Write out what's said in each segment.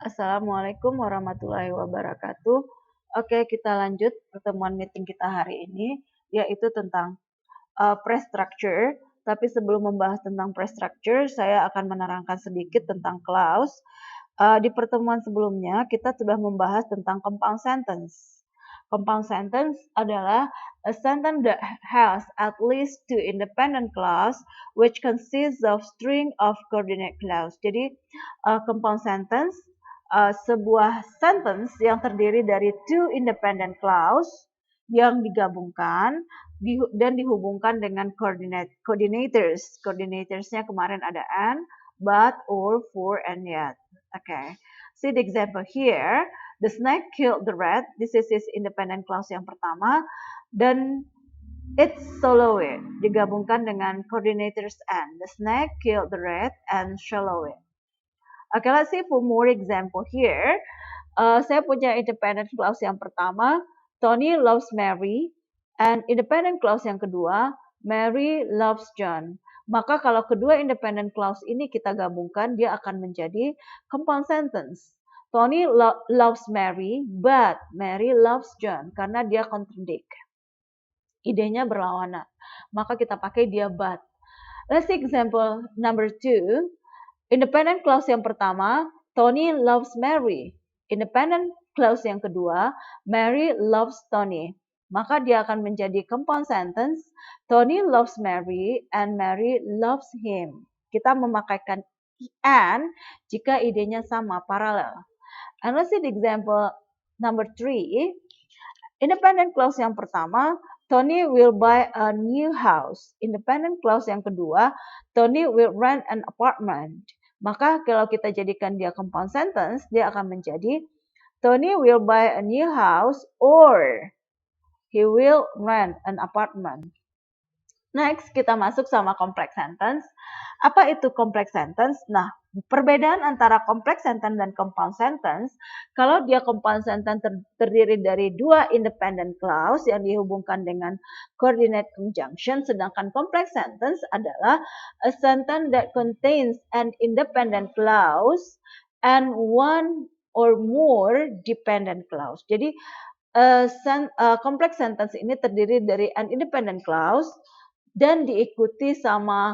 Assalamualaikum warahmatullahi wabarakatuh. Oke, kita lanjut pertemuan meeting kita hari ini, yaitu tentang price structure. Tapi sebelum membahas tentang price structure, saya akan menerangkan sedikit tentang clause. Di pertemuan sebelumnya, kita sudah membahas tentang compound sentence. Compound sentence adalah a sentence that has at least two independent clause which consists of string of coordinate clause. Jadi, compound sentence sebuah sentence yang terdiri dari two independent clause yang digabungkan dan dihubungkan dengan coordinators. Coordinatorsnya kemarin ada and, but, or, for, and yet. Okay. See the example here. The snake killed the rat. This is his independent clause yang pertama. Dan it swallowed it. Digabungkan dengan coordinators and. The snake killed the rat and swallowed it. Okay, let's see for more example here. Saya punya independent clause yang pertama, Tony loves Mary, and independent clause yang kedua, Mary loves John. Maka kalau kedua independent clause ini kita gabungkan, dia akan menjadi compound sentence. Tony loves Mary, but Mary loves John, karena dia contradict. Idenya berlawanan. Maka kita pakai dia but. Let's see example number 2. Independent clause yang pertama, Tony loves Mary. Independent clause yang kedua, Mary loves Tony. Maka dia akan menjadi compound sentence, Tony loves Mary and Mary loves him. Kita memakaikan and jika idenya sama, paralel. And let's see the example number 3. Independent clause yang pertama, Tony will buy a new house. Independent clause yang kedua, Tony will rent an apartment. Maka kalau kita jadikan dia compound sentence, dia akan menjadi Tony will buy a new house or he will rent an apartment. Next, kita masuk sama complex sentence. Apa itu complex sentence? Nah, perbedaan antara complex sentence dan compound sentence, kalau dia compound sentence terdiri dari dua independent clause yang dihubungkan dengan coordinate conjunction, sedangkan complex sentence adalah a sentence that contains an independent clause and one or more dependent clause. Jadi, complex sentence ini terdiri dari an independent clause dan diikuti sama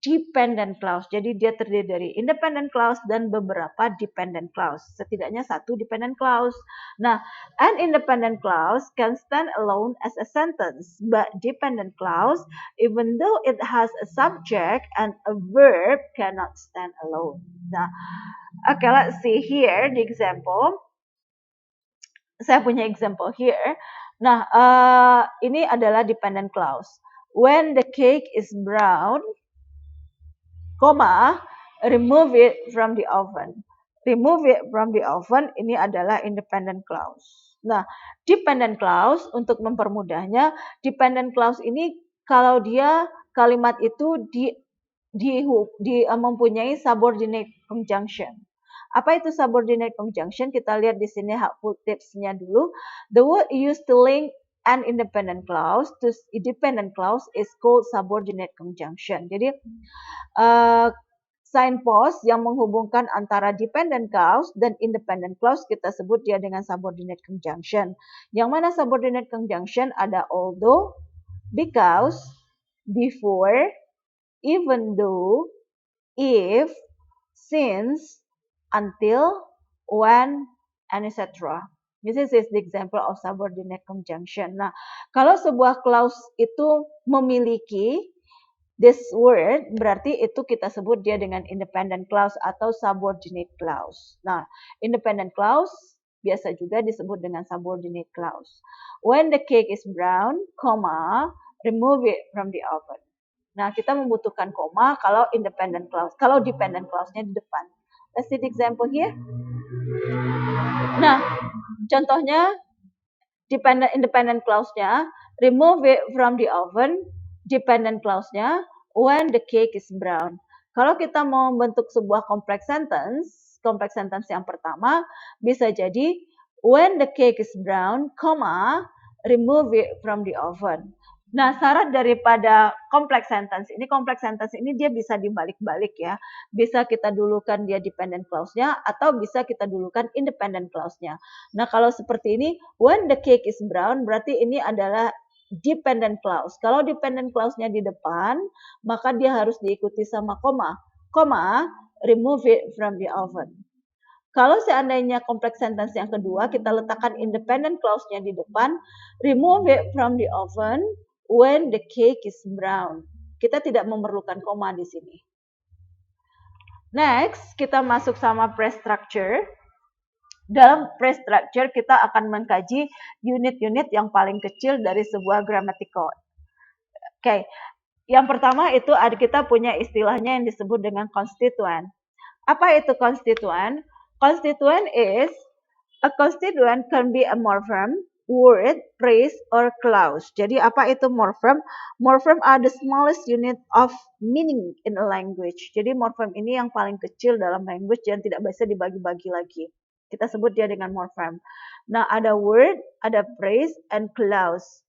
dependent clause. Jadi dia terdiri dari independent clause dan beberapa dependent clause. Setidaknya satu dependent clause. Nah, an independent clause can stand alone as a sentence, but dependent clause, even though it has a subject and a verb, cannot stand alone. Nah, okay, let's see here the example. Saya punya example here. Nah, ini adalah dependent clause. When the cake is brown, remove it from the oven. Remove it from the oven ini adalah independent clause. Nah, dependent clause untuk mempermudahnya, dependent clause ini kalau dia kalimat itu mempunyai subordinate conjunction. Apa itu subordinate conjunction? Kita lihat di sini helpful tips-nya dulu. The word used to link an independent clause to a dependent clause is called subordinate conjunction. Jadi signpost yang menghubungkan antara dependent clause dan independent clause kita sebut dia dengan subordinate conjunction. Yang mana subordinate conjunction ada although, because, before, even though, if, since, until, when, and etc. This is the example of subordinate conjunction. Nah, kalau sebuah clause itu memiliki this word, berarti itu kita sebut dia dengan independent clause atau subordinate clause. Nah, independent clause biasa juga disebut dengan subordinate clause. When the cake is brown, remove it from the oven. Nah, kita membutuhkan koma kalau independent clause, kalau dependent clause-nya di depan. Let's see the example here. Nah, contohnya independent clause-nya, remove it from the oven, dependent clause-nya, when the cake is brown. Kalau kita mau membentuk sebuah complex sentence yang pertama bisa jadi when the cake is brown, remove it from the oven. Nah, syarat daripada complex sentence ini dia bisa dibalik-balik ya. Bisa kita dulukan dia dependent clause-nya atau bisa kita dulukan independent clause-nya. Nah, kalau seperti ini, when the cake is brown berarti ini adalah dependent clause. Kalau dependent clause-nya di depan, maka dia harus diikuti sama koma. Koma, remove it from the oven. Kalau seandainya complex sentence yang kedua, kita letakkan independent clause-nya di depan, remove it from the oven when the cake is brown. Kita tidak memerlukan koma di sini. Next, kita masuk sama phrase structure. Dalam phrase structure, kita akan mengkaji unit-unit yang paling kecil dari sebuah grammatical. Oke, yang pertama itu kita punya istilahnya yang disebut dengan constituent. Apa itu constituent? Constituent is a constituent can be a morphem, word, phrase, or clause. Jadi apa itu morphem? Morphem are the smallest unit of meaning in a language. Jadi morphem ini yang paling kecil dalam language yang tidak bisa dibagi-bagi lagi. Kita sebut dia dengan morphem. Nah, ada word, ada phrase, and clause.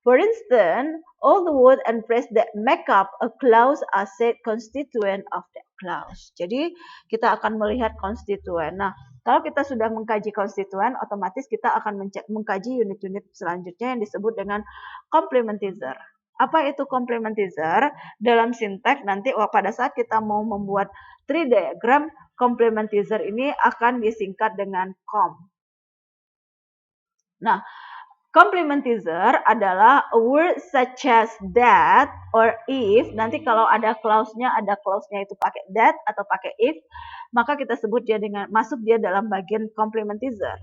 For instance, all the word and phrase that make up a clause are said constituent of that clause. Jadi kita akan melihat konstituen. Nah, kalau kita sudah mengkaji konstituen, otomatis kita akan mengkaji unit-unit selanjutnya yang disebut dengan complementizer. Apa itu complementizer? Dalam sinteks nanti pada saat kita mau membuat tree diagram, complementizer ini akan disingkat dengan com. Nah, complementizer adalah a word such as that or if. Nanti kalau ada clause-nya itu pakai that atau pakai if, maka kita sebut dia dengan masuk dia dalam bagian complementizer.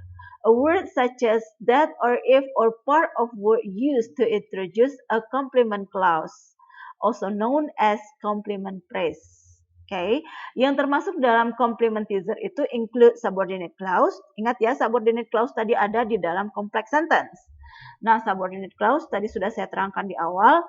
A word such as that or if or part of word used to introduce a complement clause, also known as complement phrase. Oke, yang termasuk dalam complementizer itu include subordinate clause. Ingat ya, subordinate clause tadi ada di dalam complex sentence. Nah, subordinate clause tadi sudah saya terangkan di awal.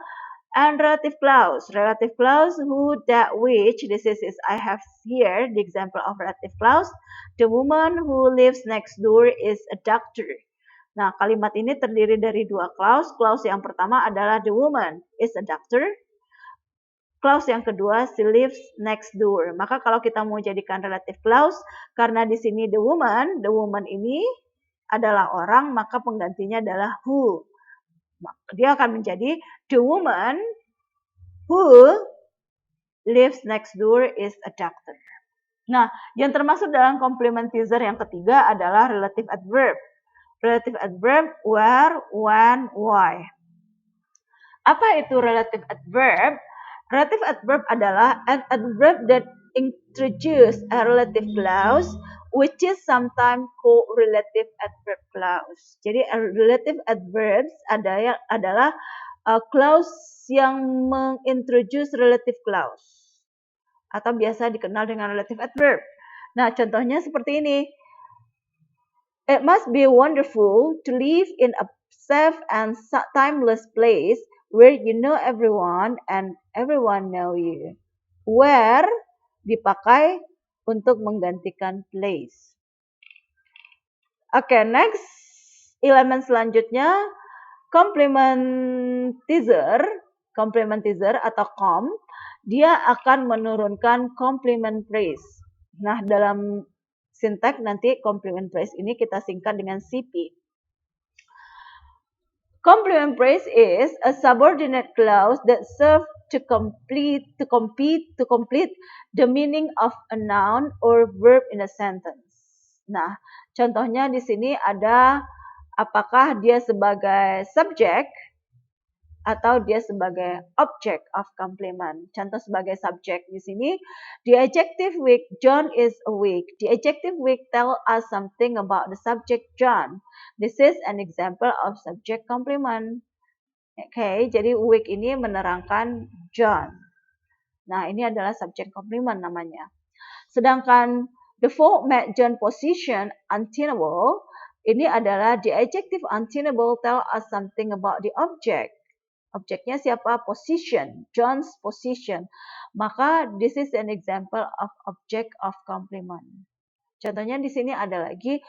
And relative clause. Relative clause who, that, which. This is I have here the example of relative clause. The woman who lives next door is a doctor. Nah, kalimat ini terdiri dari dua clause. Clause yang pertama adalah the woman is a doctor. Clause yang kedua, she lives next door. Maka kalau kita mau jadikan relative clause, karena di sini the woman ini adalah orang, maka penggantinya adalah who. Dia akan menjadi the woman who lives next door is a doctor. Nah, yang termasuk dalam complementizer yang ketiga adalah relative adverb. Relative adverb where, when, why. Apa itu relative adverb? Relative adverb adalah an adverb that introduce a relative clause which is sometimes called relative adverb clause. Jadi relative adverbs adalah clause yang mengintroduce relative clause atau biasa dikenal dengan relative adverb. Nah, contohnya seperti ini. It must be wonderful to live in a safe and timeless place where you know everyone and everyone know you. Where dipakai untuk menggantikan place. Oke, next elemen selanjutnya complementizer atau com, dia akan menurunkan complement phrase. Nah, dalam sinteks nanti complement phrase ini kita singkat dengan CP. Complement phrase is a subordinate clause that serves to complete the meaning of a noun or verb in a sentence. Nah, contohnya di sini ada apakah dia sebagai subjek atau dia sebagai object of complement. Contoh sebagai subjek di sini, the adjective weak, John is awake. The adjective weak tell us something about the subject John. This is an example of subject complement. Oke, jadi weak ini menerangkan John. Nah, ini adalah subject complement namanya. Sedangkan the folk made John position untenable, ini adalah the adjective untenable tell us something about the object. Objeknya siapa? Position. John's position. Maka this is an example of object of complement. Contohnya di sini ada lagi,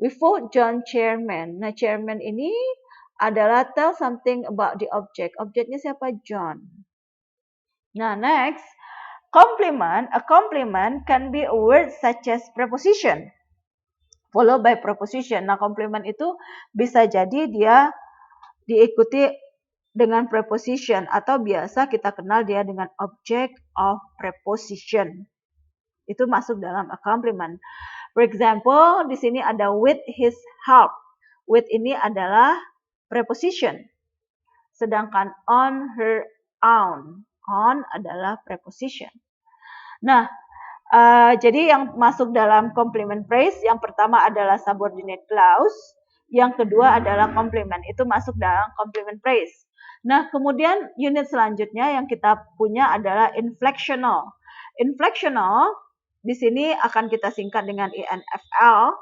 we vote John chairman. Nah, chairman ini adalah tell something about the object. Objeknya siapa? John. Nah, next, complement. A complement can be a word such as preposition followed by preposition. Nah, complement itu bisa jadi dia diikuti dengan preposition atau biasa kita kenal dia dengan object of preposition. Itu masuk dalam a complement. For example, di sini ada with his help. With ini adalah preposition. Sedangkan on her own. On adalah preposition. Nah, jadi yang masuk dalam complement phrase, yang pertama adalah subordinate clause, yang kedua adalah complement. Itu masuk dalam complement phrase. Nah, kemudian unit selanjutnya yang kita punya adalah inflectional. Inflectional di sini akan kita singkat dengan infl,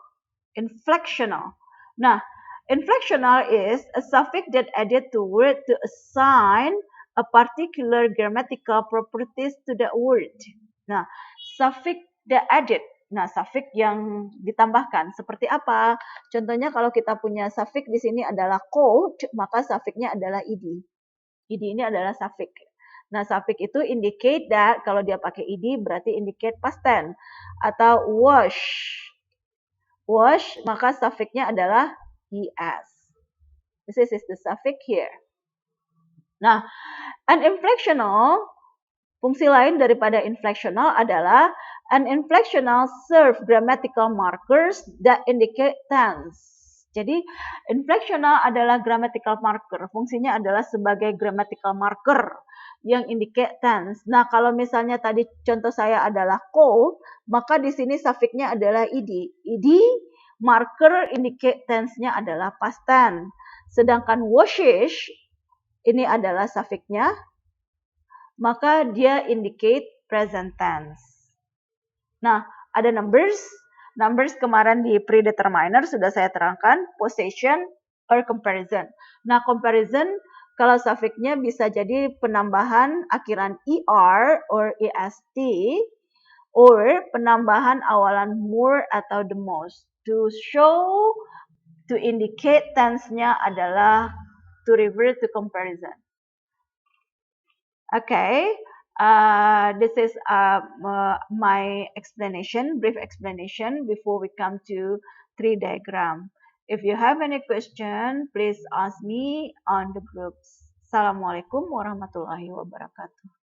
inflectional. Nah, inflectional is a suffix that added to word to assign a particular grammatical properties to the word. Nah, suffix that added. Nah, suffix yang ditambahkan seperti apa? Contohnya kalau kita punya suffix di sini adalah cold, maka suffixnya adalah ed. Ed ini adalah suffix. Nah, suffix itu indicate that kalau dia pakai ed berarti indicate past tense atau wash. Wash, maka suffixnya adalah es. This is the suffix here. Nah, an inflectional, fungsi lain daripada inflectional adalah an inflectional serve grammatical markers that indicate tense. Jadi, inflectional adalah grammatical marker. Fungsinya adalah sebagai grammatical marker yang indicate tense. Nah, kalau misalnya tadi contoh saya adalah cold, maka di sini suffixnya adalah ed. Ed marker indicate tense-nya adalah past tense. Sedangkan washes ini adalah suffixnya, maka dia indicate present tense. Nah, ada numbers. Numbers kemarin di predeterminer sudah saya terangkan, possession or comparison. Nah, comparison kalau suffixnya bisa jadi penambahan akhiran er or est, or penambahan awalan more atau the most. To show, to indicate tense-nya adalah to refer to comparison. Okay, this is my explanation, brief explanation before we come to tree diagram. If you have any question, please ask me on the groups. Assalamualaikum warahmatullahi wabarakatuh.